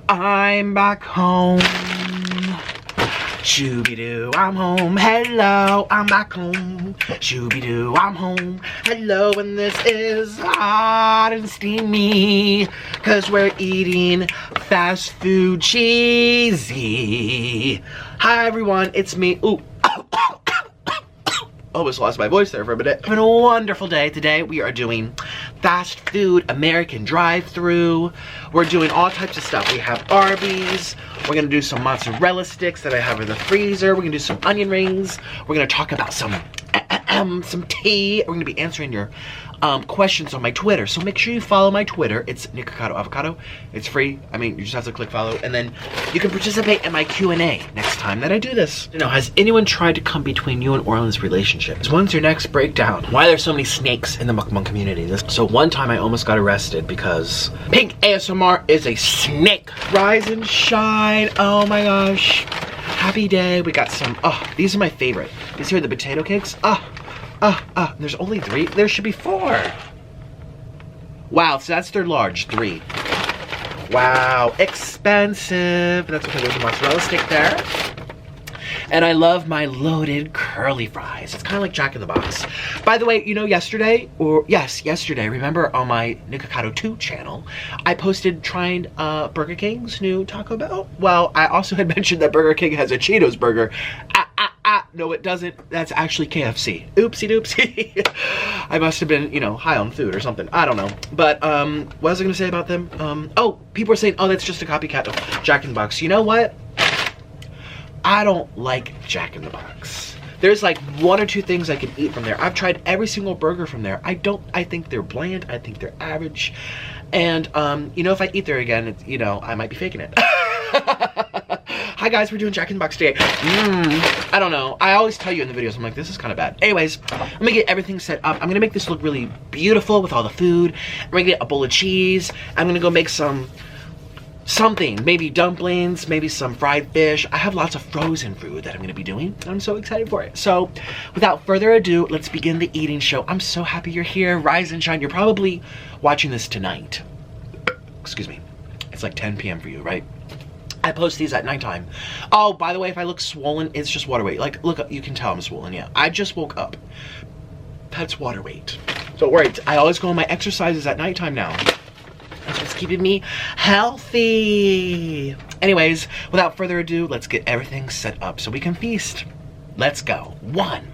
I'm back home. Shooby-doo, I'm home. Hello, I'm back home. Shooby-doo, I'm home. Hello, and this is hot and steamy, 'cause we're eating fast food cheesy. Hi everyone, it's me. Ooh. Almost lost my voice there for a minute. Having a wonderful day. Today we are doing fast food American drive-through. We're doing all types of stuff. We have Arby's. We're gonna do some mozzarella sticks that I have in the freezer. We're gonna do some onion rings. We're gonna talk about some tea. We're gonna be answering your questions on my Twitter. So make sure you follow my Twitter. It's Nikocado Avocado. It's free. I mean, you just have to click follow, and then you can participate in my Q&A next time that I do this. You know, has anyone tried to come between you and Orland's relationship? When's your next breakdown? Why are there so many snakes in the mukbang community? So one time I almost got arrested because Pink ASMR is a snake. Rise and shine. Oh my gosh. Happy day. We got some, these are my favorite. These here are the potato cakes. There's only 3. There should be 4. Wow, so that's their large, 3. Wow, expensive. That's okay, there's a mozzarella stick there. And I love my loaded curly fries. It's kind of like Jack in the Box. By the way, you know, yesterday, remember on my Nikocado 2 channel, I posted trying Burger King's new Taco Bell. Well, I also had mentioned that Burger King has a Cheetos burger. No, it doesn't. That's actually KFC. Oopsie doopsie. I must have been, you know, high on food or something. I don't know. But, what was I going to say about them? People are saying, oh, that's just a copycat of Jack in the Box. You know what? I don't like Jack in the Box. There's like 1 or 2 things I can eat from there. I've tried every single burger from there. I think they're bland. I think they're average. And, you know, if I eat there again, it's, you know, I might be faking it. Hi guys, we're doing Jack in the Box today. I don't know. I always tell you in the videos, I'm like, this is kind of bad. Anyways, I'm gonna get everything set up. I'm gonna make this look really beautiful with all the food. I'm gonna get a bowl of cheese. I'm gonna go make something, maybe dumplings, maybe some fried fish. I have lots of frozen food that I'm gonna be doing. I'm so excited for it. So without further ado, let's begin the eating show. I'm so happy you're here. Rise and shine. You're probably watching this tonight. Excuse me. It's like 10 p.m. for you, right? I post these at nighttime. Oh, by the way, if I look swollen, it's just water weight. Like, look, you can tell I'm swollen, yeah. I just woke up. That's water weight. Don't worry, I always go on my exercises at nighttime now. That's what's keeping me healthy. Anyways, without further ado, let's get everything set up so we can feast. Let's go. 1,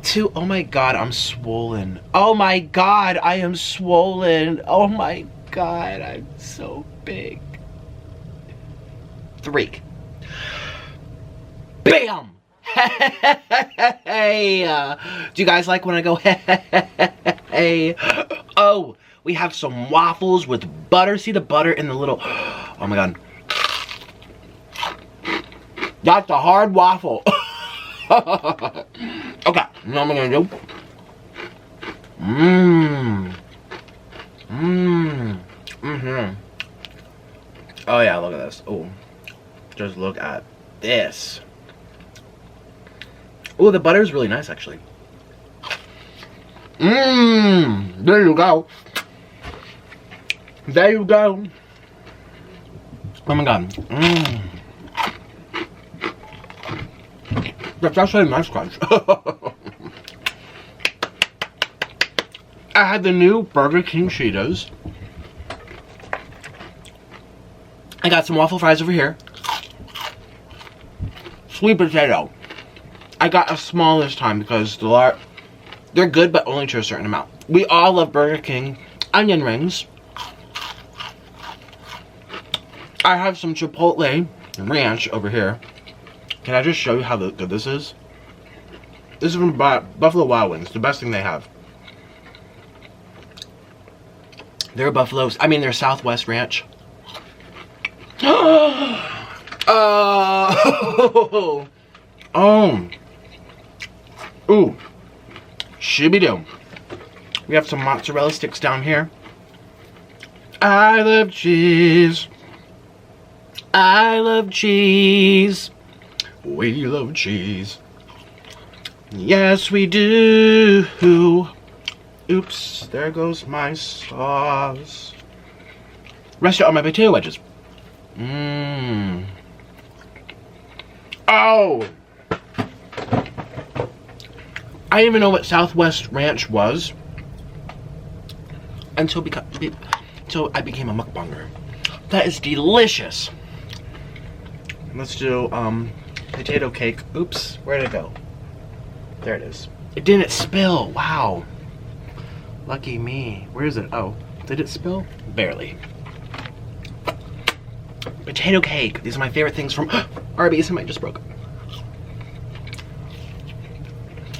2, oh my God, I'm swollen. Oh my God, I am swollen. Oh my God, I'm so big. 3. Bam! Hey! Do you guys like when I go hey? Oh, we have some waffles with butter. See the butter in the little... Oh my God. That's a hard waffle. Okay, now I'm gonna do... Oh yeah, look at this. Oh. Just look at this. Oh, the butter is really nice, actually. There you go. There you go. Oh my God. That's actually a nice crunch. I had the new Burger King Cheetos. I got some waffle fries over here. Sweet potato. I got a small this time because they're good, but only to a certain amount. We all love Burger King onion rings. I have some Chipotle ranch over here. Can I just show you how good this is? This is from Buffalo Wild Wings, the best thing they have. They're Buffalo's, they're Southwest Ranch. Ooh, shibby-doo. We have some mozzarella sticks down here. I love cheese. I love cheese. We love cheese. Yes, we do. Oops, there goes my sauce. Rest it on my potato wedges. Mmm. Oh! I didn't even know what Southwest Ranch was until I became a mukbanger. That is delicious. Let's do potato cake. Oops, where did it go? There it is. It didn't spill. Wow. Lucky me. Where is it? Oh, did it spill? Barely. Potato cake. These are my favorite things from Arby's. I just broke.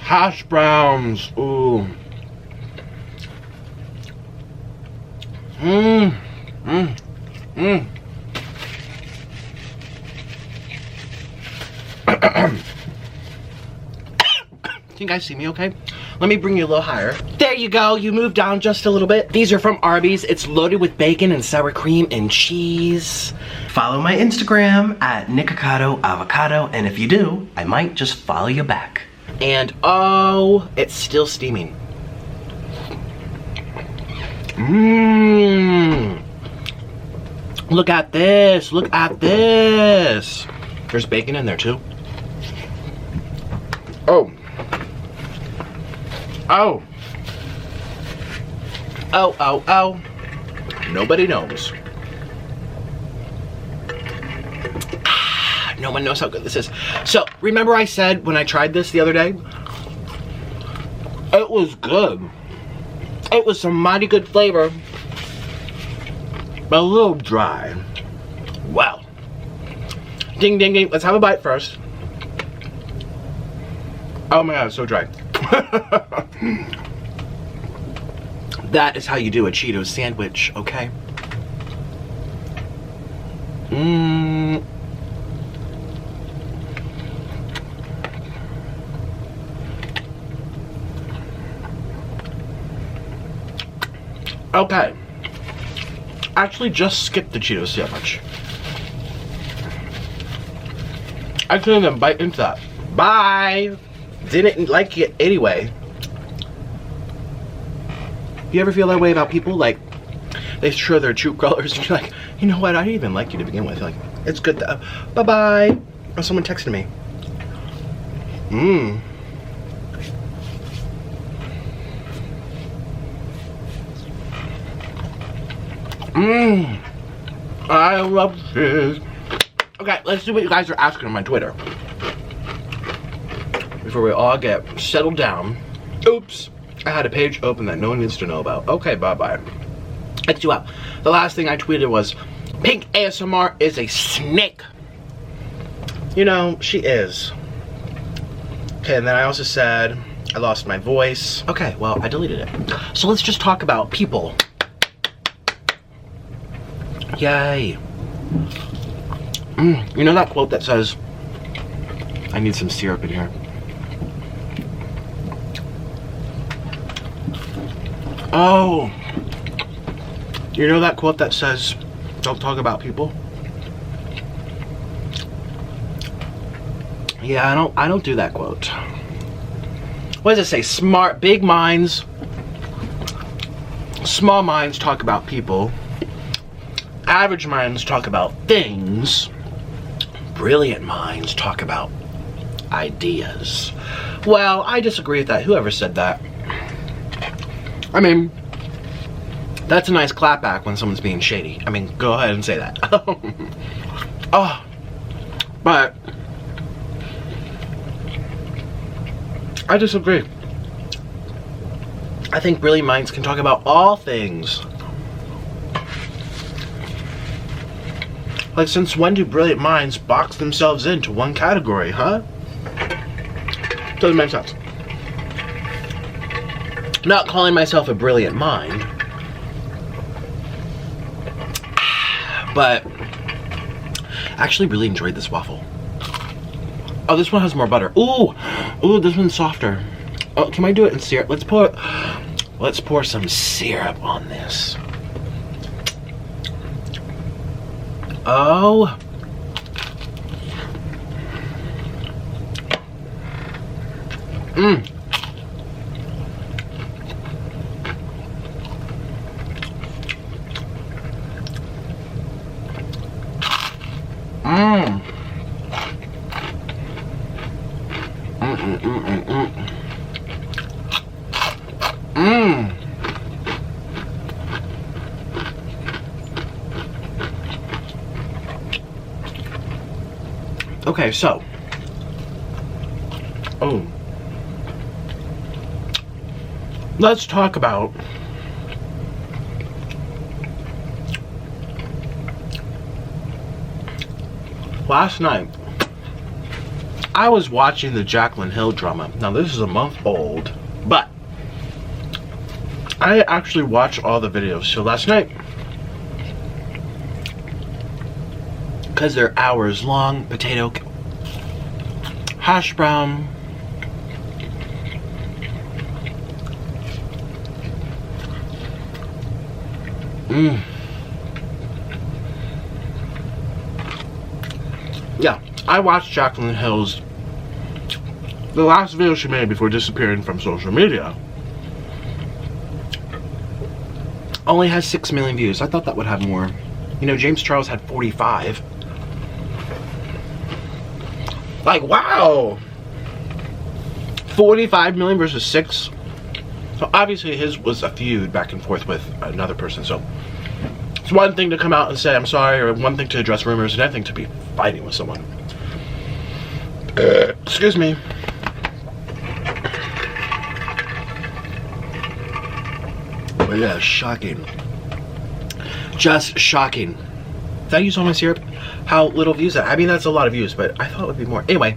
Hash browns. Ooh. Mmm. Mmm. Mmm. Can you guys see me okay? Let me bring you a little higher. There you go, you moved down just a little bit. These are from Arby's. It's loaded with bacon and sour cream and cheese. Follow my Instagram at Nikocado Avocado, and if you do, I might just follow you back. And oh, it's still steaming. Mmm. Look at this, look at this. There's bacon in there too. Oh. Oh. Oh, oh, oh. Nobody knows. No one knows how good this is. So, remember I said when I tried this the other day? It was good. It was some mighty good flavor. But a little dry. Wow. Ding, ding, ding. Let's have a bite first. Oh my god, it's so dry. That is how you do a Cheetos sandwich, okay? Mmm. Okay. Actually, just skip the Cheetos sandwich. I couldn't even bite into that. Bye! Didn't like it anyway. You ever feel that way about people? Like, they show their true colors and you're like, you know what, I didn't even like you to begin with. Like, it's good though. Bye-bye. Oh, someone texted me. Mmm. Mmm. I love this. Okay, let's do what you guys are asking on my Twitter. Before we all get settled down. Oops. I had a page open that no one needs to know about. Okay, bye-bye. Let's do out. The last thing I tweeted was, Pink ASMR is a snake. You know, she is. Okay, and then I also said, I lost my voice. Okay, well, I deleted it. So let's just talk about people. Yay. You know that quote that says, I need some syrup in here. Oh. You know that quote that says, don't talk about people? Yeah, I don't do that quote. What does it say? Smart, big minds, small minds talk about people. Average minds talk about things. Brilliant minds talk about ideas. Well, I disagree with that. Whoever said that. I mean, that's a nice clapback when someone's being shady. I mean, go ahead and say that. Oh, but I disagree. I think brilliant minds can talk about all things. Like, since when do brilliant minds box themselves into one category, huh? Doesn't make sense. Not calling myself a brilliant mind, but I actually really enjoyed this waffle. Oh, this one has more butter. Ooh, ooh, this one's softer. Oh, can I do it in syrup? Let's pour some syrup on this. Oh. Mmm. Mmm. Mmm. Okay, so. Oh. Let's talk about last night. I was watching the Jaclyn Hill drama. Now this is a month old, but I actually watched all the videos. So last night, because they're hours long, potato, hash brown, yeah, I watched Jaclyn Hill's, the last video she made before disappearing from social media. Only has 6 million views. I thought that would have more. You know, James Charles had 45. Like, wow! 45 million versus 6. So obviously his was a feud back and forth with another person. So it's one thing to come out and say I'm sorry, or one thing to address rumors, and another thing to be fighting with someone. Excuse me. But yeah, shocking. Just shocking. Did I use all my syrup? How little views that? I mean, that's a lot of views, but I thought it would be more. Anyway.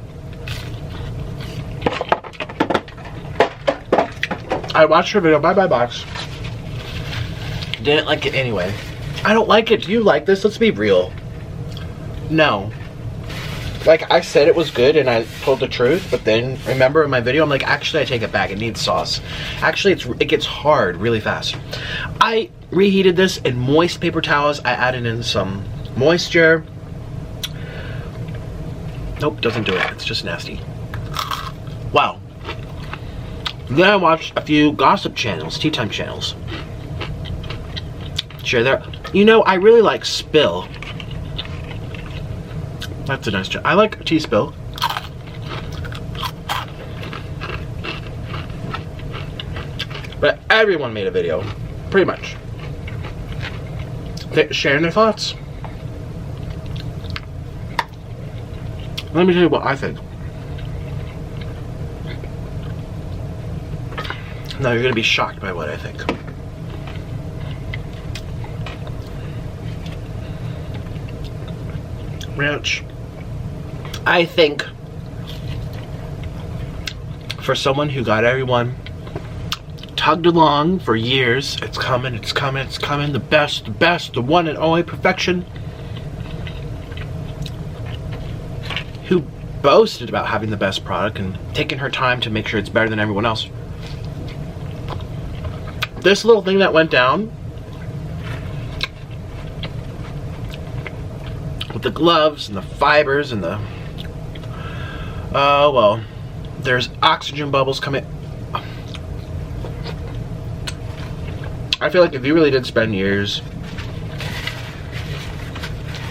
I watched her video, Bye Bye Box. Didn't like it anyway. I don't like it. Do you like this? Let's be real. No. Like, I said it was good and I told the truth, but then, remember in my video, I'm like, actually I take it back. It needs sauce. Actually, it gets hard really fast. I reheated this in moist paper towels. I added in some moisture. Nope, doesn't do it. It's just nasty. Wow. Then I watched a few gossip channels, tea time channels. Share there. You know, I really like Spill. That's a nice channel. I like Tea Spill. But everyone made a video, pretty much, sharing their thoughts. Let me tell you what I think. Now you're gonna be shocked by what I think. Ranch. I think for someone who got everyone tugged along for years, it's coming, it's coming, it's coming, the best, the one and only perfection, who boasted about having the best product and taking her time to make sure it's better than everyone else. This little thing that went down with the gloves and the fibers and the, oh well, there's oxygen bubbles coming. I feel like if you really did spend years,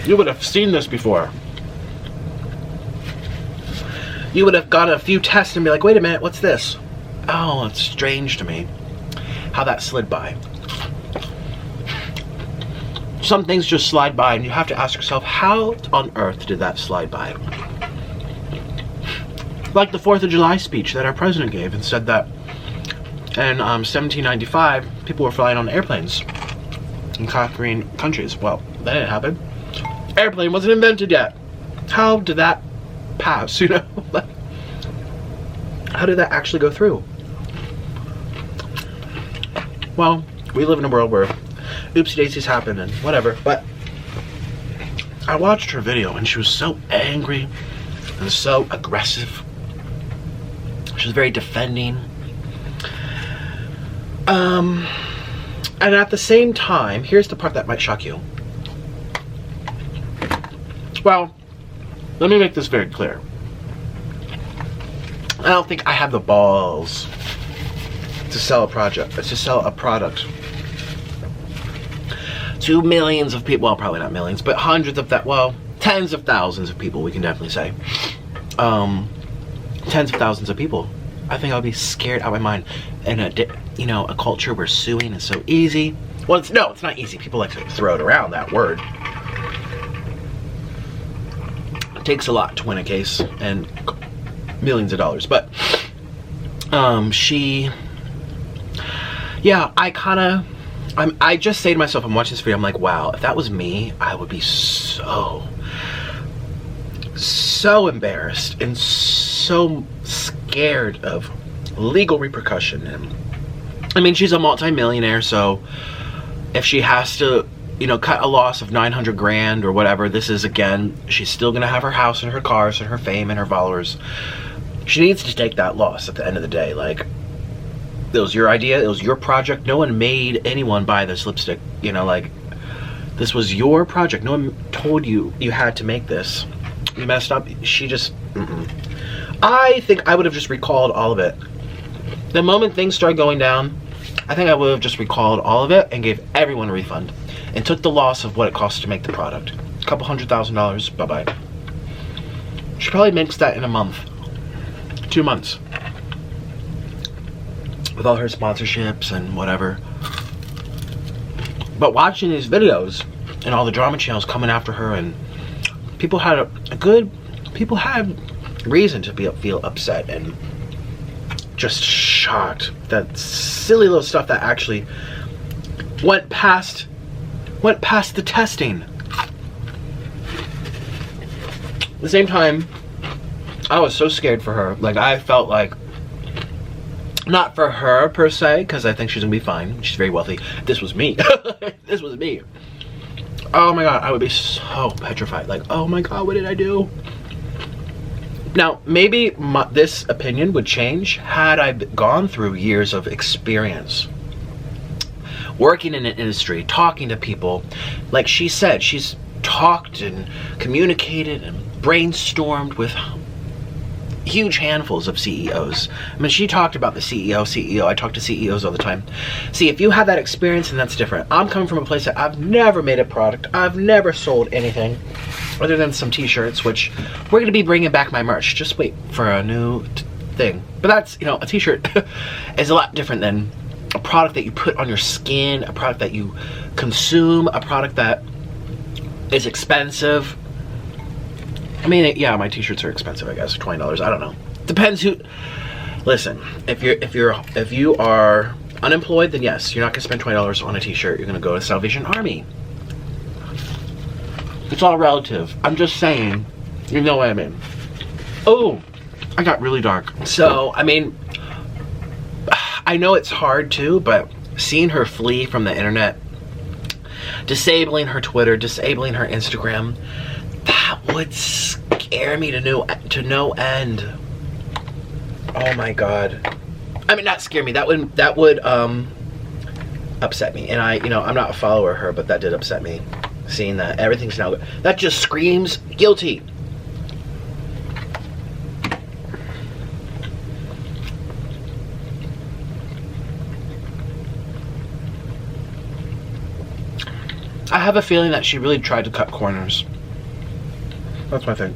you would have seen this before. You would have gotten a few tests and be like, wait a minute, what's this? Oh, it's strange to me how that slid by. Some things just slide by and you have to ask yourself, how on earth did that slide by? Like the 4th of July speech that our president gave and said that in 1795, people were flying on airplanes and conquering countries. Well, that didn't happen. Airplane wasn't invented yet. How did that pass, you know? How did that actually go through? Well, we live in a world where oopsie daisies happen and whatever, but I watched her video and she was so angry and so aggressive. She was very defending. And at the same time, here's the part that might shock you. Well, let me make this very clear. I don't think I have the balls to sell a product to millions of people. Well, probably not millions, but hundreds of that. Well, tens of thousands of people, we can definitely say. Tens of thousands of people. I think I'll be scared out of my mind in a, you know, a culture where suing is so easy. Well, it's not easy. People like to throw it around, that word. It takes a lot to win a case and millions of dollars. But yeah, I just say to myself, I'm watching this video, I'm like, wow, if that was me, I would be so embarrassed and so scared of legal repercussion. And I mean, she's a multi-millionaire, so if she has to, you know, cut a loss of 900 grand or whatever, this is, again, she's still gonna have her house and her cars and her fame and her followers. She needs to take that loss at the end of the day. Like, it was your idea, it was your project. No one made anyone buy this lipstick, you know, like, this was your project. No one told you you had to make this. You messed up. She just, I think I would have just recalled all of it. The moment things started going down, I think I would have just recalled all of it and gave everyone a refund and took the loss of what it costs to make the product. A couple $100,000, bye-bye. She probably makes that in a month, 2 months, with all her sponsorships and whatever. But watching these videos and all the drama channels coming after her, and people had people had reason to feel upset and just shocked. That silly little stuff that actually went past the testing. At the same time, I was so scared for her. Like, I felt like, not for her per se, because I think she's gonna be fine. She's very wealthy. If this was me. This was me. Oh my god, I would be so petrified. Like, oh my god, what did I do? Now, maybe this opinion would change had I gone through years of experience working in an industry, talking to people. Like she said, she's talked and communicated and brainstormed with huge handfuls of CEOs. I mean, she talked about the CEO. I talk to CEOs all the time. See, if you have that experience, then that's different. I'm coming from a place that I've never made a product. I've never sold anything other than some t-shirts, which we're going to be bringing back my merch. Just wait for a new thing. But that's, you know, a t-shirt is a lot different than a product that you put on your skin, a product that you consume, a product that is expensive. I mean, yeah, my t-shirts are expensive, I guess, $20. I don't know. Depends who. Listen, if you are unemployed, then yes, you're not gonna spend $20 on a t-shirt. You're gonna go to Salvation Army. It's all relative. I'm just saying, you know what I mean. Oh, I got really dark. So, I mean, I know it's hard too, but seeing her flee from the internet, disabling her Twitter, disabling her Instagram, that would scare me to no end. Oh my god. I mean, not scare me. That would upset me. And I'm not a follower of her, but that did upset me. Seeing that everything's now, that just screams guilty. I have a feeling that she really tried to cut corners. That's my thing.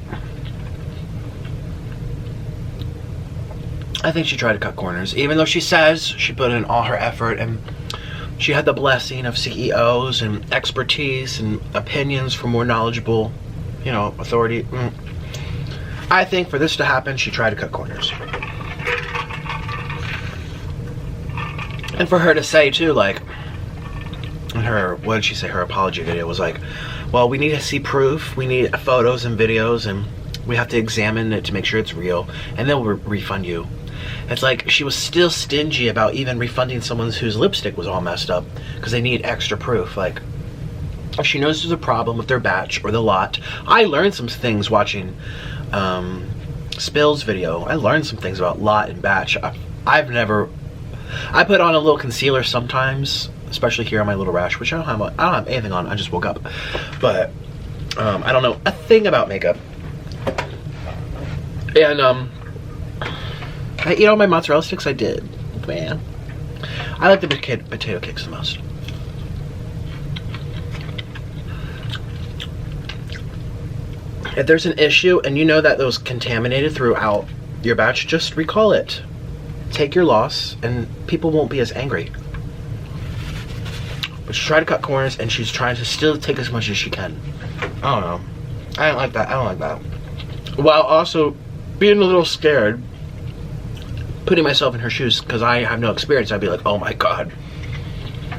I think she tried to cut corners, even though she says she put in all her effort and she had the blessing of CEOs and expertise and opinions from more knowledgeable, you know, authority. I think for this to happen, she tried to cut corners. And for her to say too, like, in her, what did she say, her apology video was like, well, we need to see proof, we need photos and videos, and we have to examine it to make sure it's real, and then we'll refund you. It's like she was still stingy about even refunding someone whose lipstick was all messed up because they need extra proof. Like, if she knows there's a problem with their batch or the lot. I learned some things watching Spill's video. I learned some things about lot and batch. I put on a little concealer sometimes, especially here on my little rash, which I don't have anything on. I just woke up, but I don't know a thing about makeup. And I eat all my mozzarella sticks. I did, man. I like the potato cakes the most. If there's an issue and you know that it was contaminated throughout your batch, just recall it. Take your loss and people won't be as angry. But she's trying to cut corners and she's trying to still take as much as she can. I don't know. I don't like that. I don't like that. While also being a little scared, putting myself in her shoes because I have no experience. I'd be like, oh my God.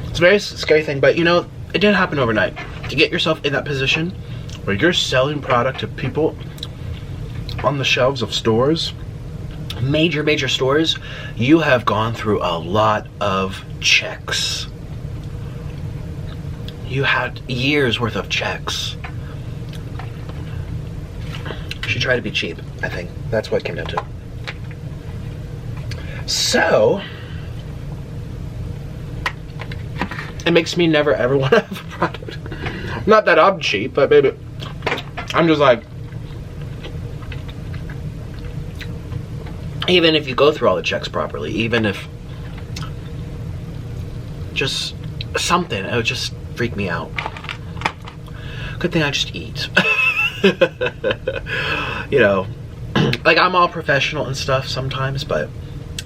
It's a very scary thing, but you know, it didn't happen overnight. To get yourself in that position where you're selling product to people on the shelves of stores, major stores, you have gone through a lot of checks. You had years worth of checks. She tried to be cheap, I think. That's what it came down to. So, it makes me never ever want to have a product. Not that I'm cheap, but baby, I'm just like, even if you go through all the checks properly, even if just something, it would just freak me out. Good thing I just eat. You know, like I'm all professional and stuff sometimes, but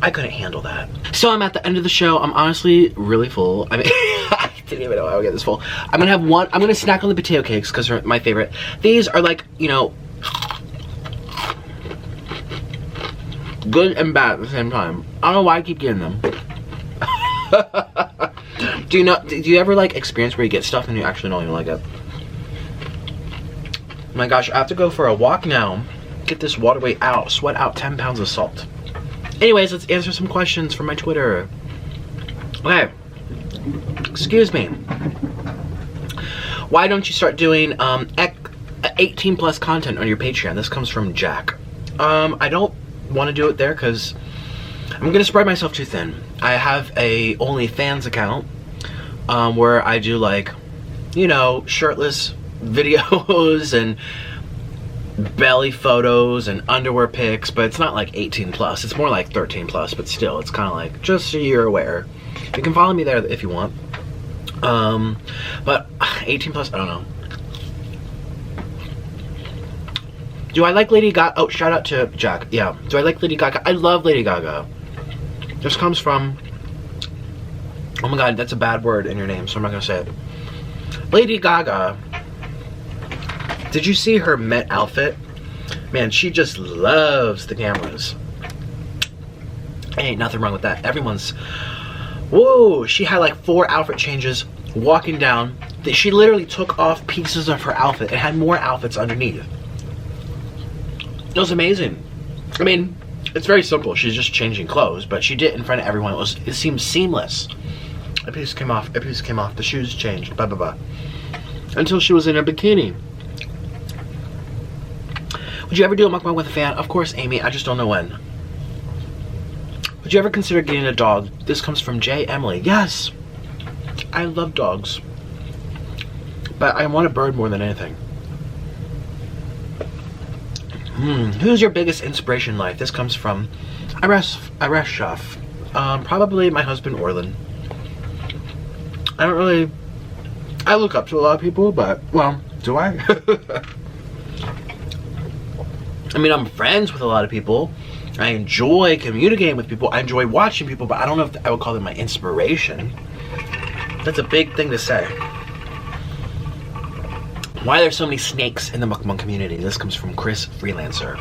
I couldn't handle that. So I'm at the end of the show. I'm honestly really full. I mean, I didn't even know I would get this full. I'm gonna snack on the potato cakes because they're my favorite. These are like, you know, good and bad at the same time. I don't know why I keep getting them. Do you ever like experience where you get stuff and you actually don't even like it? Oh my gosh, I have to go for a walk now. Get this water weight out, sweat out 10 pounds of salt. Anyways, let's answer some questions from my Twitter. Okay, excuse me. Why don't you start doing 18 plus content on your Patreon? This comes from Jack. I don't want to do it there because I'm gonna spread myself too thin. I have a OnlyFans account where I do like, you know, shirtless videos and belly photos and underwear pics, but it's not like 18 plus. It's more like 13 plus, but still, it's kind of like just so you're aware. You can follow me there if you want. But 18 plus, I don't know. Do I like Lady Gaga? Oh, shout out to Jack. Yeah. Do I like Lady Gaga? I love Lady Gaga. This comes from, oh my God, that's a bad word in your name, so I'm not gonna say it. Lady Gaga. Did you see her Met outfit? Man, she just loves the cameras. Ain't nothing wrong with that. Everyone's, whoa, she had like 4 outfit changes walking down. She literally took off pieces of her outfit and had more outfits underneath. It was amazing. I mean, it's very simple. She's just changing clothes, but she did it in front of everyone. It seemed seamless. A piece came off, a piece came off, the shoes changed, blah, blah, blah. Until she was in a bikini. Would you ever do a mukbang with a fan? Of course, Amy, I just don't know when. Would you ever consider getting a dog? This comes from J. Emily. Yes, I love dogs, but I want a bird more than anything. Who's your biggest inspiration in life? This comes from Areshaf. Probably my husband, Orlin. I look up to a lot of people, but, well, do I? I mean, I'm friends with a lot of people. I enjoy communicating with people. I enjoy watching people, but I don't know if I would call them my inspiration. That's a big thing to say. Why are there so many snakes in the mukbang community? This comes from Chris Freelancer.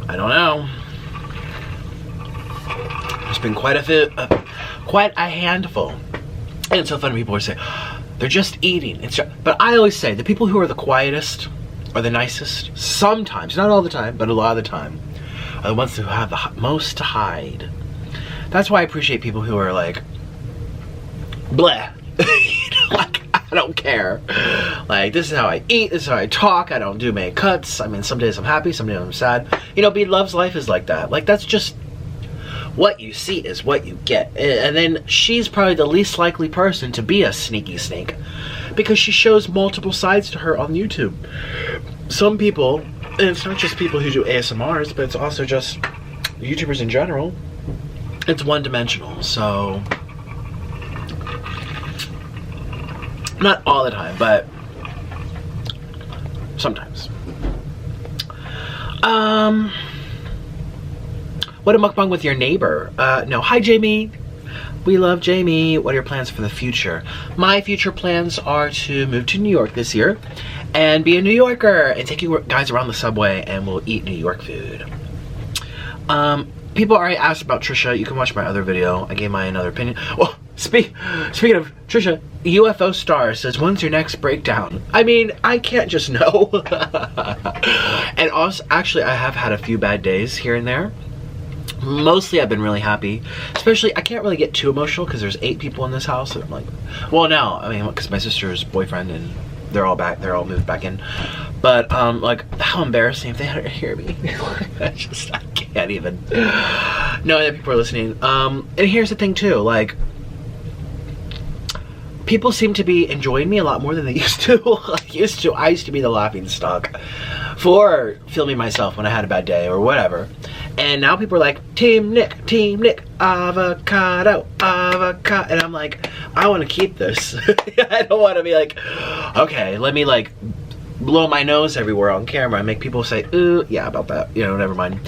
I don't know. There's been quite a handful. And it's so funny, people always say, they're just eating. But I always say, the people who are the quietest or the nicest, sometimes, not all the time, but a lot of the time, are the ones who have the most to hide. That's why I appreciate people who are like, bleh. You know, like, I don't care. Like, this is how I eat, this is how I talk, I don't do many cuts. I mean, some days I'm happy, some days I'm sad. You know, Love's life is like that. Like, that's just, what you see is what you get. And then she's probably the least likely person to be a sneaky snake because she shows multiple sides to her on YouTube. Some people, and it's not just people who do ASMRs, but it's also just YouTubers in general, it's one-dimensional. So not all the time, but Sometimes. What a mukbang with your neighbor. No. Hi, Jamie. We love Jamie. What are your plans for the future? My future plans are to move to New York this year and be a New Yorker and take you guys around the subway and we'll eat New York food. People already asked about Trisha. You can watch my other video. I gave my another opinion. Well, speaking of Trisha, UFO Star says, when's your next breakdown? I mean, I can't just know. And also, actually, I have had a few bad days here and there. Mostly I've been really happy. Especially, I can't really get too emotional because there's 8 people in this house. And I'm like, well, now, I mean, because my sister's boyfriend and they're all moved back in. But, like, how embarrassing if they had to hear me. I can't even. No, that people are listening. And here's the thing, too. Like, people seem to be enjoying me a lot more than they used to. I used to be the laughing stock for filming myself when I had a bad day or whatever. And now people are like, Team Nick, avocado, avocado. And I'm like, I want to keep this. I don't want to be like, okay, let me like blow my nose everywhere on camera and make people say, ooh, yeah, about that. You know, never mind.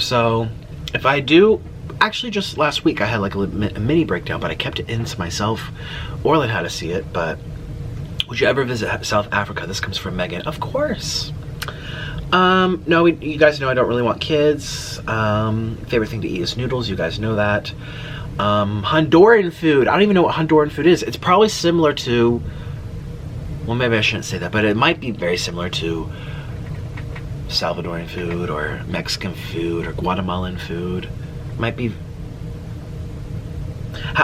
So if I do, actually just last week I had like a mini breakdown, but I kept it in to myself. Orlin had to see it, but would you ever visit South Africa? This comes from Megan. Of course. No, you guys know I don't really want kids. Favorite thing to eat is noodles. You guys know that. Honduran food. I don't even know what Honduran food is. It's probably similar to, well, maybe I shouldn't say that, but it might be very similar to Salvadoran food or Mexican food or Guatemalan food. Might be.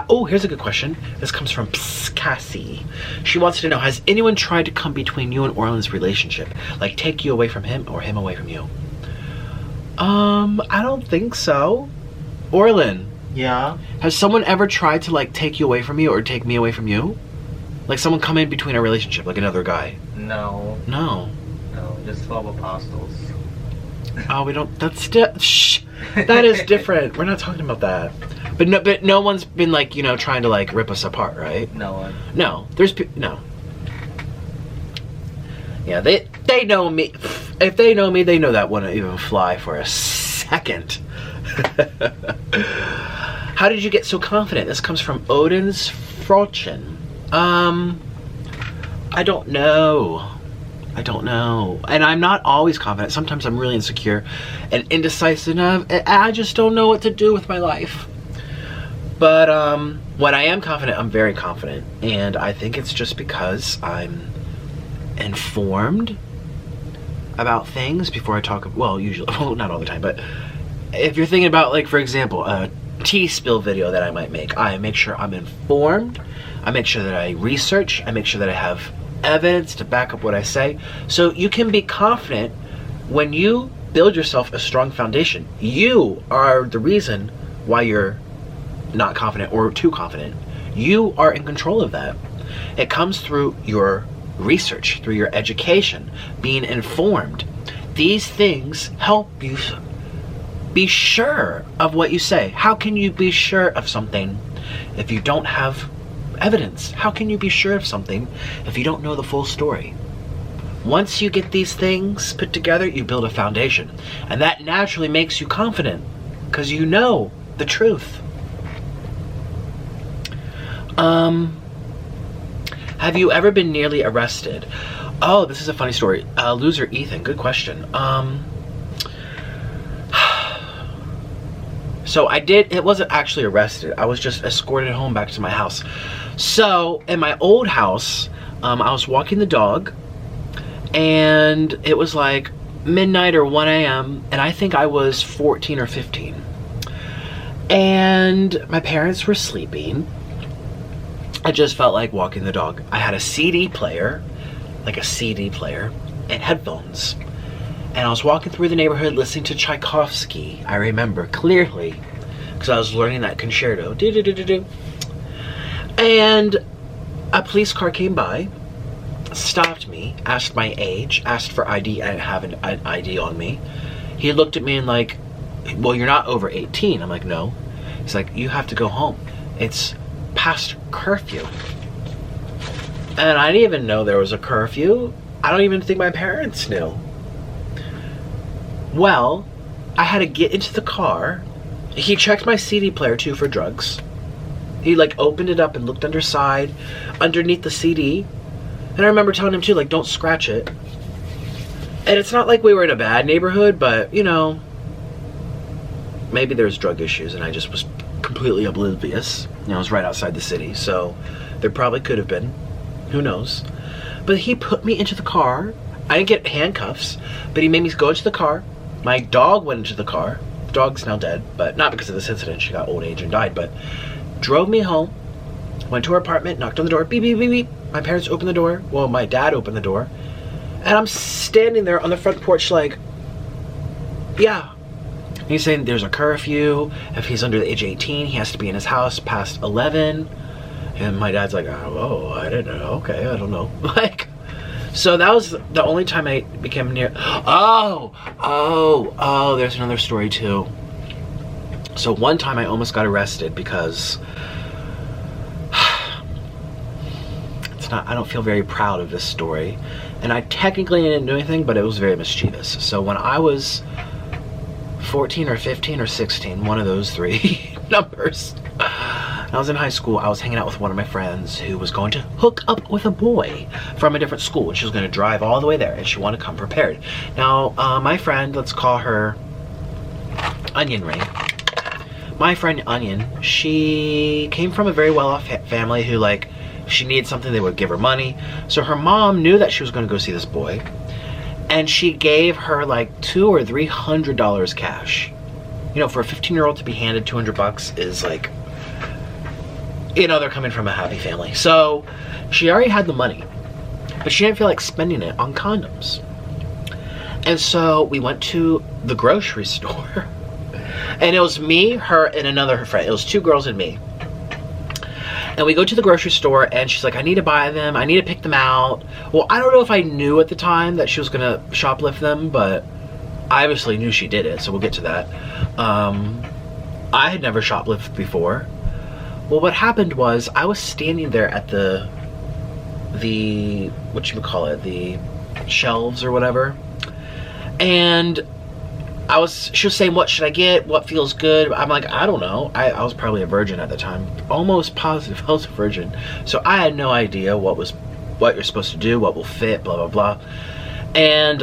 Oh, here's a good question. This comes from Cassie. She wants to know, has anyone tried to come between you and Orlin's relationship? Like take you away from him or him away from you? I don't think so. Orlin. Yeah? Has someone ever tried to like take you away from me or take me away from you? Like someone come in between our relationship, like another guy? No. No. No, just 12 apostles. Oh, we don't, that's shh. That is different. We're not talking about that. But no one's been like, you know, trying to like rip us apart, right? No one. No, no. Yeah, they know me. If they know me, they know that wouldn't even fly for a second. How did you get so confident? This comes from Odin's Fortune. I don't know. And I'm not always confident. Sometimes I'm really insecure and indecisive enough. And I just don't know what to do with my life. But when I am confident, I'm very confident. And I think it's just because I'm informed about things before I talk. Well, usually, well, not all the time. But if you're thinking about, like, for example, a tea spill video that I might make, I make sure I'm informed. I make sure that I research. I make sure that I have evidence to back up what I say. So you can be confident when you build yourself a strong foundation. You are the reason why you're not confident or too confident. You are in control of that. It comes through your research, through your education, being informed. These things help you be sure of what you say. How can you be sure of something if you don't have evidence? How can you be sure of something if you don't know the full story? Once you get these things put together, you build a foundation. And that naturally makes you confident because you know the truth. Have you ever been nearly arrested? Oh, this is a funny story. Loser Ethan, good question. So it wasn't actually arrested. I was just escorted home back to my house. So in my old house, I was walking the dog and it was like midnight or 1 a.m. and I think I was 14 or 15. And my parents were sleeping. I just felt like walking the dog. I had a CD player, and headphones. And I was walking through the neighborhood listening to Tchaikovsky. I remember clearly, because I was learning that concerto. And a police car came by, stopped me, asked my age, asked for ID. I didn't have an ID on me. He looked at me and like, well, you're not over 18. I'm like, no. He's like, you have to go home. It's past curfew. And I didn't even know there was a curfew. I don't even think my parents knew. Well, I had to get into the car. He checked my CD player too for drugs. He like opened it up and looked underneath the CD. And I remember telling him too, like, don't scratch it. And it's not like we were in a bad neighborhood, but you know, maybe there's drug issues and I just was completely oblivious. You know, I was right outside the city, so there probably could have been. Who knows? But he put me into the car. I didn't get handcuffs, but he made me go into the car. My dog went into the car. The dog's now dead, but not because of this incident. She got old age and died, but drove me home, went to her apartment, knocked on the door, beep, beep, beep, beep. My parents opened the door. Well, my dad opened the door. And I'm standing there on the front porch like, yeah. He's saying there's a curfew. If he's under the age of 18, he has to be in his house past 11. And my dad's like, oh, I didn't know. Okay, I don't know. Like, so that was the only time I became near. Oh, there's another story too. So one time I almost got arrested because I don't feel very proud of this story. And I technically didn't do anything, but it was very mischievous. So when I was 14 or 15 or 16, one of those three numbers, I was in high school. I was hanging out with one of my friends who was going to hook up with a boy from a different school, and she was going to drive all the way there, and she wanted to come prepared. Now, my friend, let's call her Onion Ring. My friend Onion, she came from a very well-off family who, like, she needed something, they would give her money. So her mom knew that she was going to go see this boy, and she gave her like $200 or $300 cash. You know, for a 15-year-old to be handed 200 bucks is like, you know, they're coming from a happy family. So she already had the money, but she didn't feel like spending it on condoms. And so we went to the grocery store, and it was me, her, and another friend. It was two girls and me. And we go to the grocery store, and she's like, I need to buy them. I need to pick them out. Well, I don't know if I knew at the time that she was going to shoplift them, but I obviously knew she did it, so we'll get to that. I had never shoplifted before. Well, what happened was I was standing there at the what you would call it, the shelves or whatever. And she was saying, what should I get? What feels good? I'm like, I don't know. I was probably a virgin at the time. Almost positive I was a virgin. So I had no idea what you're supposed to do, what will fit, blah, blah, blah. And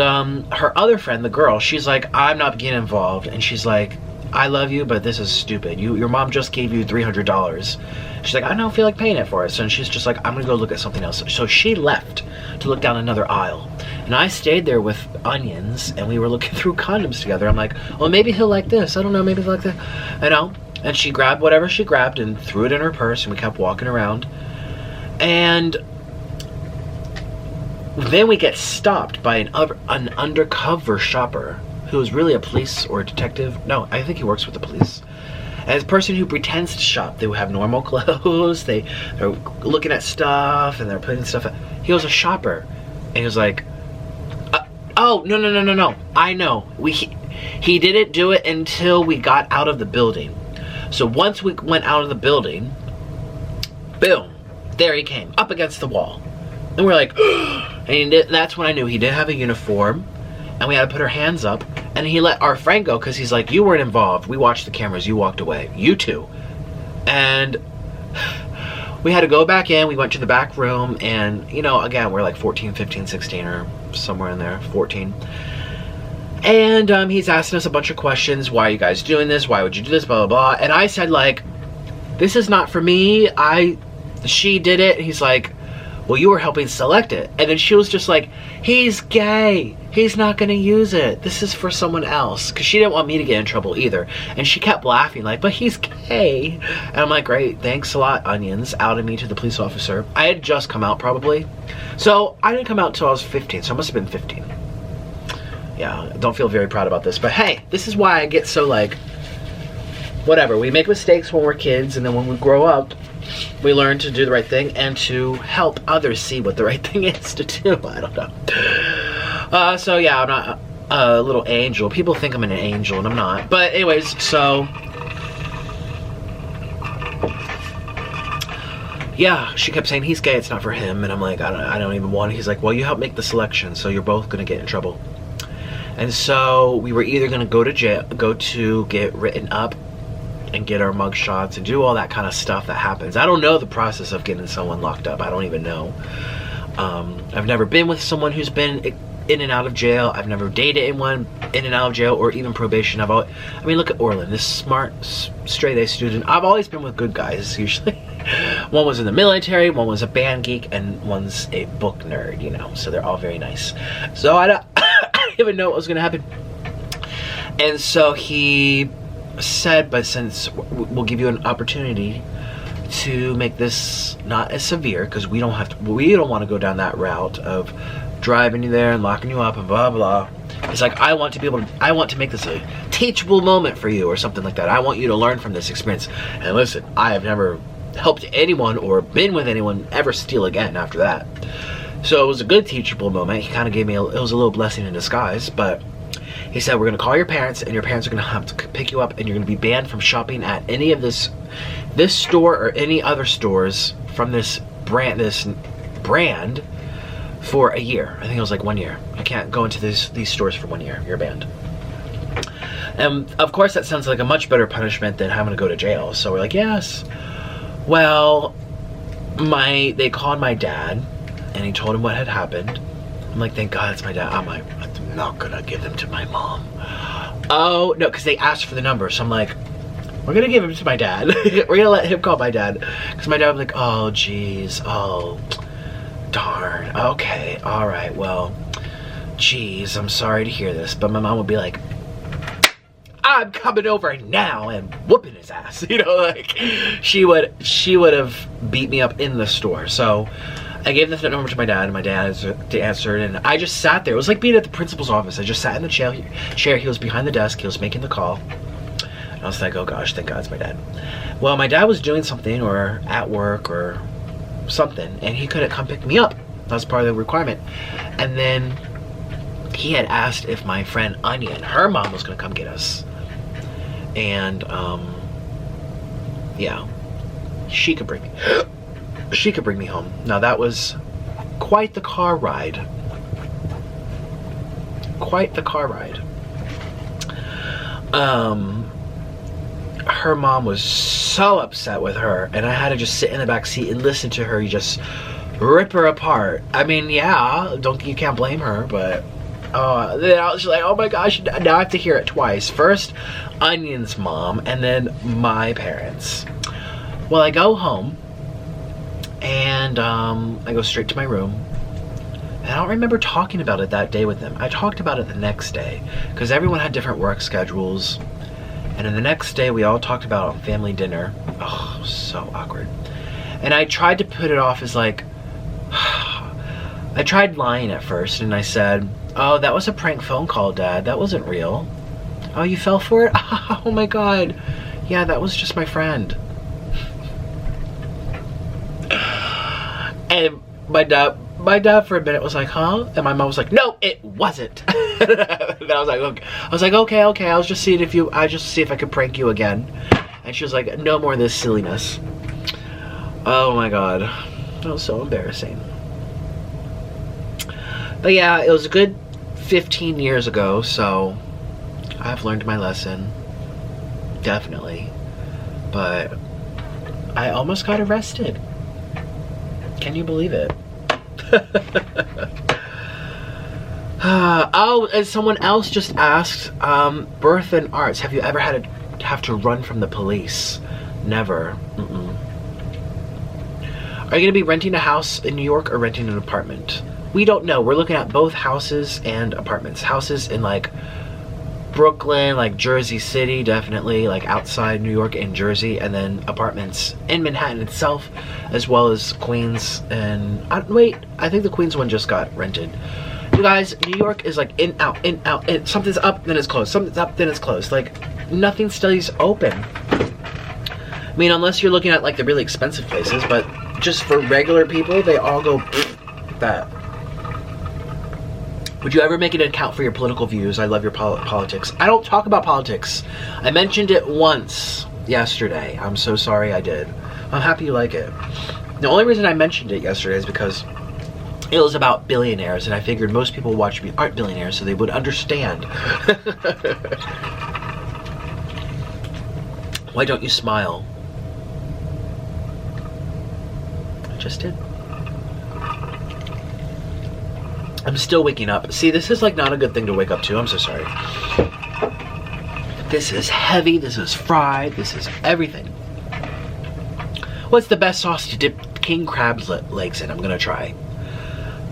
her other friend, the girl, she's like, I'm not getting involved. And she's like, I love you, but this is stupid. Your mom just gave you $300. She's like, I don't feel like paying it for us. And she's just like, I'm gonna go look at something else. So she left to look down another aisle. And I stayed there with Onions, and we were looking through condoms together. I'm like, well, maybe he'll like this. I don't know, maybe he'll like that. You know? And she grabbed whatever she grabbed and threw it in her purse, and we kept walking around. And then we get stopped by an undercover shopper who is really a police or a detective. No, I think he works with the police. As a person who pretends to shop, they have normal clothes, they're looking at stuff, and they're putting stuff. He was a shopper, and he was like, oh, no, I know. He didn't do it until we got out of the building. So once we went out of the building, boom, there he came, up against the wall. And we're like, and that's when I knew he didn't have a uniform, and we had to put our hands up, and he let our friend go, because he's like, you weren't involved. We watched the cameras, you walked away. You two. And we had to go back in. We went to the back room, and, you know, again, we're like 14, 15, 16, or somewhere in there, 14. And he's asking us a bunch of questions. Why are you guys doing this? Why would you do this? Blah, blah, blah. And I said, like, this is not for me. She did it. He's like, well, you were helping select it. And then she was just like, he's gay. He's not going to use it. This is for someone else. Because she didn't want me to get in trouble either. And she kept laughing like, but he's gay. And I'm like, great, thanks a lot, Onions. Outed me to the police officer. I had just come out probably. So I didn't come out until I was 15. So I must have been 15. Yeah, I don't feel very proud about this. But hey, this is why I get so like, whatever. We make mistakes when we're kids. And then when we grow up, we learn to do the right thing and to help others see what the right thing is to do. I don't know. So yeah, I'm not a little angel. People think I'm an angel and I'm not. But anyways, so yeah, she kept saying he's gay, it's not for him. And I'm like, I don't even want it. He's like, well, you helped make the selection, so you're both gonna get in trouble. And so we were either gonna go to jail, go to get written up and get our mug shots and do all that kind of stuff that happens. I don't know the process of getting someone locked up. I don't even know. I've never been with someone who's been in and out of jail. I've never dated anyone in and out of jail or even probation. I mean, look at Orlin, this smart, straight-A student. I've always been with good guys, usually. One was in the military, one was a band geek, and one's a book nerd, you know, so they're all very nice. So I don't even know what was gonna happen. And so he said, but since we'll give you an opportunity to make this not as severe, because we don't want to go down that route of driving you there and locking you up and blah blah. It's like, I want to make this a teachable moment for you or something like that. I want you to learn from this experience. And listen, I have never helped anyone or been with anyone ever steal again after that. So it was a good teachable moment. He kind of gave me it was a little blessing in disguise. But he said, we're going to call your parents, and your parents are going to have to pick you up, and you're going to be banned from shopping at any of this store or any other stores from this brand for a year. I think it was like 1 year. I can't go into these stores for 1 year. You're banned. And of course that sounds like a much better punishment than having to go to jail. So we're like, yes. Well, they called my dad, and he told him what had happened. I'm like, thank God it's my dad. I'm like, I'm not gonna give them to my mom. Oh, no, because they asked for the number. So I'm like, we're gonna give him to my dad. We're gonna let him call my dad. Because my dad was like, oh, geez, oh, darn. Okay, all right, well, geez, I'm sorry to hear this. But my mom would be like, I'm coming over now and whooping his ass. You know, like, she would have beat me up in the store. So I gave the number to my dad, and my dad answered, and I just sat there. It was like being at the principal's office. I just sat in the chair. He was behind the desk. He was making the call. And I was like, oh gosh, thank God it's my dad. Well, my dad was doing something or at work or something, and he couldn't come pick me up. That was part of the requirement. And then he had asked if my friend Onion, her mom, was going to come get us. And, yeah, she could bring me home. Now that was quite the car ride. Quite the car ride. Her mom was so upset with her, and I had to just sit in the back seat and listen to her just rip her apart. I mean, yeah, you can't blame her, but then I was like, oh my gosh, now I have to hear it twice. First, Onion's mom, and then my parents. Well, I go home, and I go straight to my room. And I don't remember talking about it that day with them. I talked about it the next day, because everyone had different work schedules. And then the next day, we all talked about it on family dinner. Oh, so awkward. And I tried to put it off as like, I tried lying at first, and I said, oh, that was a prank phone call, Dad. That wasn't real. Oh, you fell for it? Oh my God. Yeah, that was just my friend. And my dad for a minute was like, huh? And my mom was like, no, it wasn't. And I was like, okay. I was just seeing if I could prank you again. And she was like, no more of this silliness. Oh my God. That was so embarrassing. But yeah, it was a good 15 years ago, so I've learned my lesson. Definitely. But I almost got arrested. Can you believe it? Oh, and someone else just asked, birth and arts, have you ever have to run from the police? Never. Are you gonna be renting a house in New York or renting an apartment? We don't know. We're looking at both houses and apartments. Houses in like Brooklyn, like Jersey City, definitely, like outside New York and Jersey, and then apartments in Manhattan itself, as well as Queens. And wait, I think the Queens one just got rented. You guys, New York is like in, out, in, out, in. Something's up, then it's closed. Something's up, then it's closed. Like, nothing stays open. I mean, unless you're looking at like the really expensive places, but just for regular people, they all go that. Would you ever make an account for your political views? I love your politics. I don't talk about politics. I mentioned it once yesterday. I'm so sorry I did. I'm happy you like it. The only reason I mentioned it yesterday is because it was about billionaires, and I figured most people watching me aren't billionaires, so they would understand. Why don't you smile? I just did. I'm still waking up. See, this is like not a good thing to wake up to. I'm so sorry. This is heavy, this is fried, this is everything. What's the best sauce to dip king crab's legs in? I'm gonna try.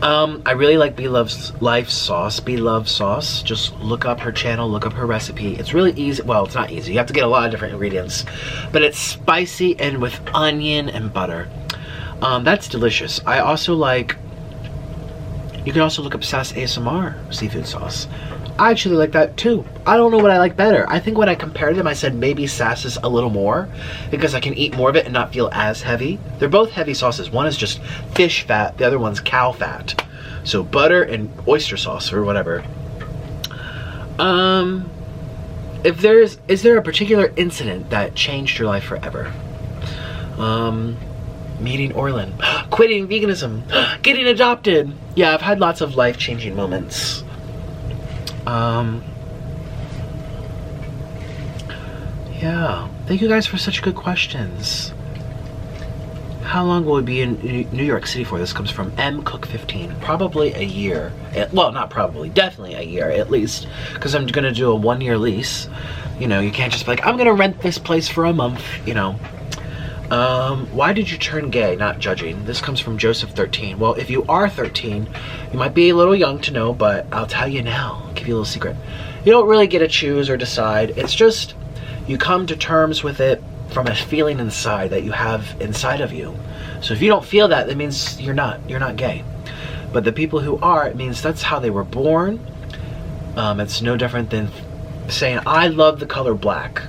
I really like Bee Love's Life sauce, Bee Love sauce. Just look up her channel, look up her recipe. It's really easy. Well, it's not easy. You have to get a lot of different ingredients, but it's spicy and with onion and butter. That's delicious. I also like, you can also look up Sass ASMR seafood sauce. I actually like that too. I don't know what I like better. I think when I compared them, I said maybe Sass is a little more because I can eat more of it and not feel as heavy. They're both heavy sauces. One is just fish fat, the other one's cow fat. So butter and oyster sauce or whatever. Is there a particular incident that changed your life forever? Meeting Orlin, quitting veganism, getting adopted. Yeah, I've had lots of life-changing moments. Yeah, thank you guys for such good questions. How long will we be in New York City for? This comes from mcook15. Probably a year. Well, not probably, definitely a year at least, because I'm gonna do a 1-year lease. You know, you can't just be like, I'm gonna rent this place for a month, you know. Why did you turn gay? Not judging. This comes from Joseph13. Well, if you are 13, you might be a little young to know, but I'll tell you now. I'll give you a little secret. You don't really get to choose or decide. It's just you come to terms with it from a feeling inside that you have inside of you. So if you don't feel that, it means you're not gay. But the people who are, it means that's how they were born. It's no different than saying, I love the color black.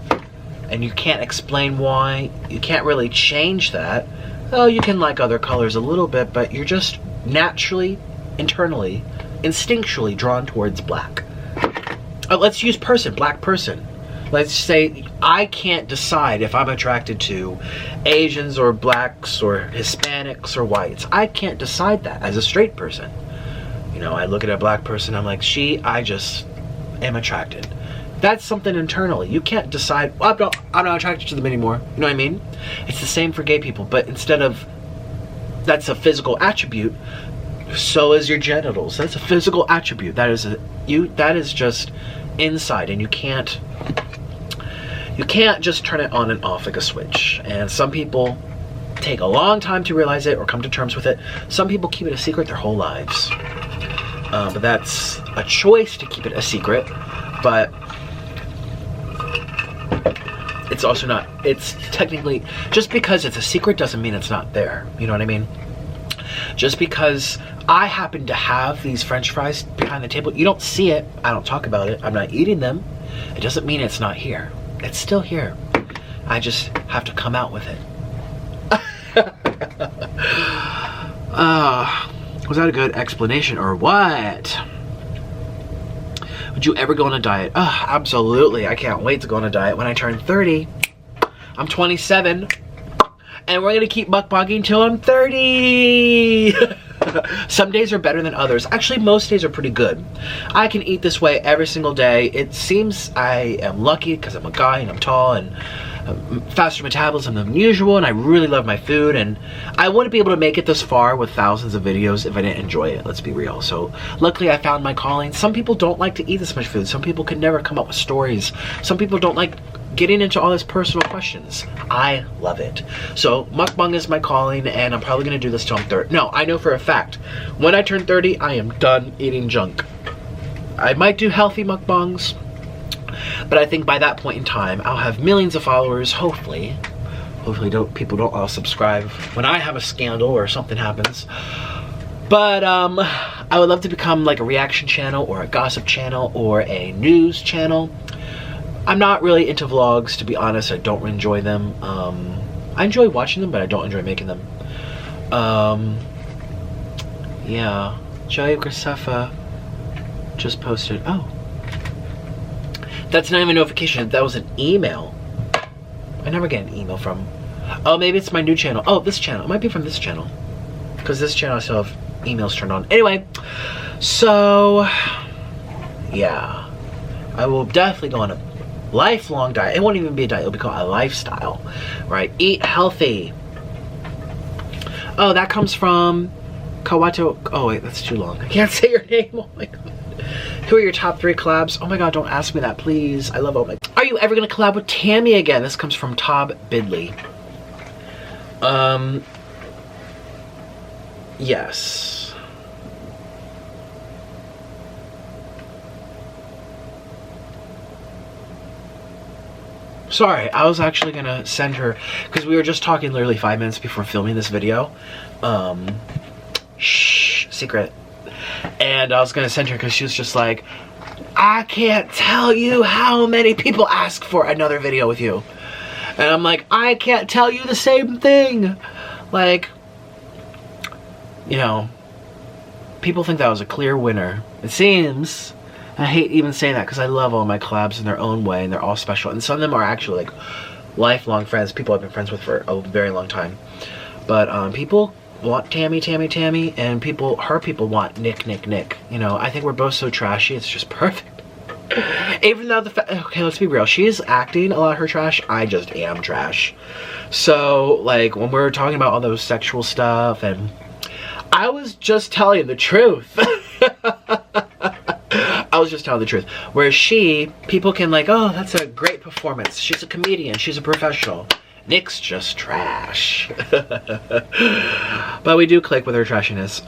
And you can't explain why. You can't really change that. Oh, you can like other colors a little bit, but you're just naturally, internally, instinctually drawn towards black. Let's use person, black person. Let's say I can't decide if I'm attracted to Asians or blacks or Hispanics or whites. I can't decide that as a straight person. You know, I look at a black person, I'm like, I just am attracted. That's something internally. You can't decide, well, I'm not attracted to them anymore. You know what I mean? It's the same for gay people, but instead of, that's a physical attribute, so is your genitals. That's a physical attribute. That is just inside, and you can't just turn it on and off like a switch. And some people take a long time to realize it or come to terms with it. Some people keep it a secret their whole lives. But that's a choice to keep it a secret, but it's also not, it's technically, just because it's a secret doesn't mean it's not there. You know what I mean? Just because I happen to have these French fries behind the table, you don't see it, I don't talk about it, I'm not eating them, it doesn't mean it's not here. It's still here. I just have to come out with it. Was that a good explanation or what? Would you ever go on a diet? Absolutely. I can't wait to go on a diet when I turn 30. I'm 27. And we're gonna keep mukbanging till I'm 30. Some days are better than others. Actually, most days are pretty good. I can eat this way every single day. It seems I am lucky because I'm a guy and I'm tall and faster metabolism than usual, and I really love my food, and I wouldn't be able to make it this far with thousands of videos if I didn't enjoy it. Let's be real. So luckily I found my calling. Some people don't like to eat this much food. Some people can never come up with stories. Some people don't like getting into all this personal questions. I love it. So mukbang is my calling, and I'm probably gonna do this till I'm 30. No, I know for a fact, when I turn 30, I am done eating junk. I might do healthy mukbangs, but I think by that point in time, I'll have millions of followers, hopefully. Hopefully people don't all subscribe when I have a scandal or something happens. But I would love to become like a reaction channel or a gossip channel or a news channel. I'm not really into vlogs, to be honest. I don't enjoy them. I enjoy watching them, but I don't enjoy making them. Yeah, Joy Graceffa just posted, oh. That's not even a notification, that was an email. I never get an email from, Oh, maybe it's my new channel. Oh, this channel. It might be from this channel. Because this channel I still have emails turned on. Anyway, so yeah. I will definitely go on a lifelong diet. It won't even be a diet. It'll be called a lifestyle. Right? Eat healthy. Oh, that comes from Kawato. Oh, wait, that's too long. I can't say your name. Oh, my God. Who are your top 3 collabs? Oh, my God, don't ask me that, please. I love all my... Are you ever going to collab with Tammy again? This comes from Tob Bidley. Yes. Sorry, I was actually gonna send her, because we were just talking literally 5 minutes before filming this video. Shh, secret. And I was gonna send her because she was just like, I can't tell you how many people ask for another video with you. And I'm like, I can't tell you the same thing. Like, you know, people think that was a clear winner. It seems. I hate even saying that because I love all my collabs in their own way and they're all special. And some of them are actually like lifelong friends, people I've been friends with for a very long time. But people want Tammy, and her people want Nick. You know, I think we're both so trashy, it's just perfect. Even though okay, let's be real, she's acting a lot of her trash, I just am trash. So, like, when we were talking about all those sexual stuff, and I was just telling the truth. I was just telling the truth. Whereas people can like, oh, that's a great performance. She's a comedian. She's a professional. Nick's just trash. But we do click with her trashiness.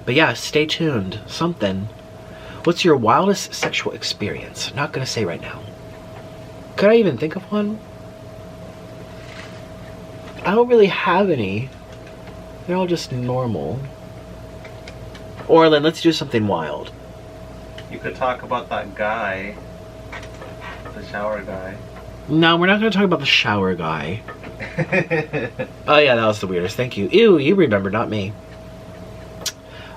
But yeah, stay tuned. Something. What's your wildest sexual experience? Not gonna say right now. Could I even think of one? I don't really have any. They're all just normal. Orlin, let's do something wild. You could talk about that guy. The shower guy. No, we're not going to talk about the shower guy. Oh yeah, that was the weirdest. Thank you. Ew, you remember, not me.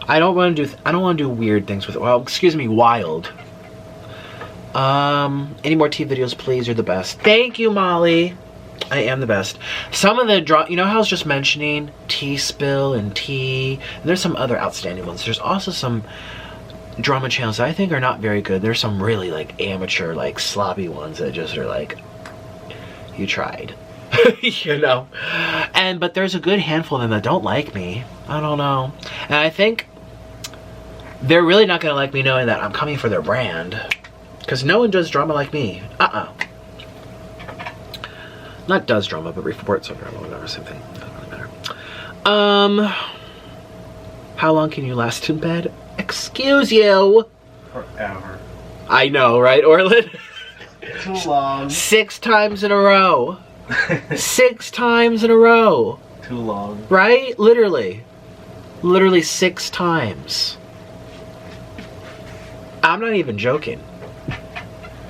I don't want to do weird things with it. Well, excuse me, wild. Any more tea videos, please? You're the best. Thank you, Molly. I am the best. Some of the you know how I was just mentioning tea spill and tea, and there's some other outstanding ones. There's also some drama channels that I think are not very good. There's some really like amateur, like sloppy ones that just are like, you tried. You know. But there's a good handful of them that don't like me. I don't know. And I think they're really not gonna like me knowing that I'm coming for their brand. Because no one does drama like me. Not does drama, but reports on drama, whatever, same thing. Doesn't really matter. How long can you last in bed? Excuse you. Forever. I know, right, Orlin? Too long. 6 times in a row. 6 times in a row. Too long. Right? Literally. Literally 6 times. I'm not even joking.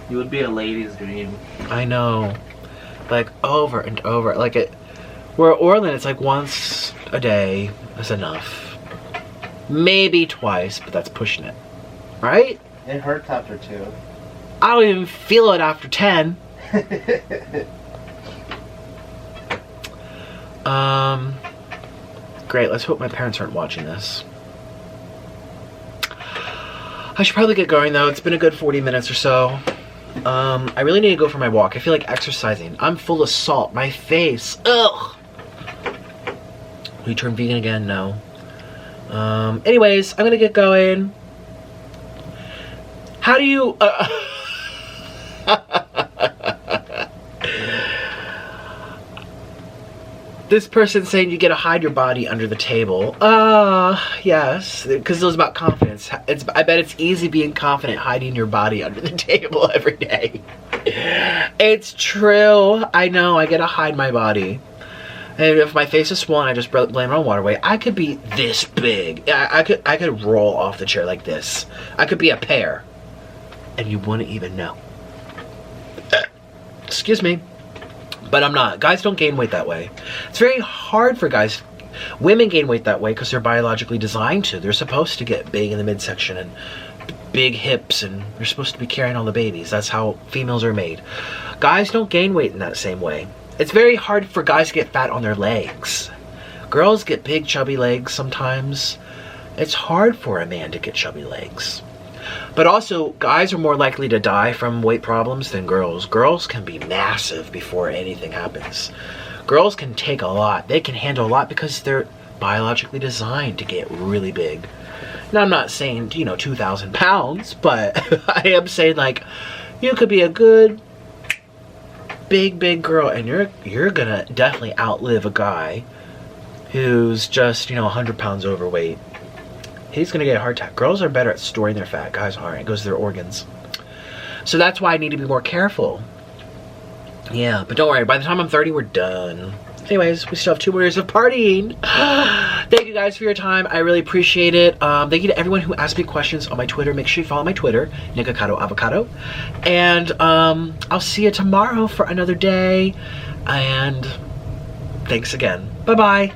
You would be a lady's dream. I know. Like over and over. Like where Orlin, it's like once a day is enough. Maybe twice, but that's pushing it. Right? It hurts after 2. I don't even feel it after 10. Great, let's hope my parents aren't watching this. I should probably get going though. It's been a good 40 minutes or so. I really need to go for my walk. I feel like exercising. I'm full of salt. My face. Ugh. Will you turn vegan again? No. Anyways, I'm gonna get going. How do you... This person saying you get to hide your body under the table. Yes, because it was about confidence. I bet it's easy being confident hiding your body under the table every day. It's true. I know, I get to hide my body. And if my face is swollen, I just blame it on water weight. I could be this big. I could roll off the chair like this. I could be a pear. And you wouldn't even know. Excuse me. But I'm not. Guys don't gain weight that way. It's very hard for guys. Women gain weight that way because they're biologically designed to. They're supposed to get big in the midsection and big hips, and they're supposed to be carrying all the babies. That's how females are made. Guys don't gain weight in that same way. It's very hard for guys to get fat on their legs. Girls get big chubby legs sometimes. It's hard for a man to get chubby legs. But also, guys are more likely to die from weight problems than girls. Girls can be massive before anything happens. Girls can take a lot. They can handle a lot because they're biologically designed to get really big. Now, I'm not saying, you know, 2,000 pounds, but I am saying, like, you could be a good, big girl, and you're gonna definitely outlive a guy who's just, you know, 100 pounds overweight. He's gonna get a heart attack. Girls are better at storing their fat. Guys aren't. It goes to their organs. So that's why I need to be more careful. Yeah, but don't worry. By the time I'm 30, we're done. Anyways, we still have 2 more years of partying. Thank you guys for your time. I really appreciate it. Thank you to everyone who asked me questions on my Twitter. Make sure you follow my Twitter, Nikocado Avocado. And I'll see you tomorrow for another day. And thanks again. Bye-bye.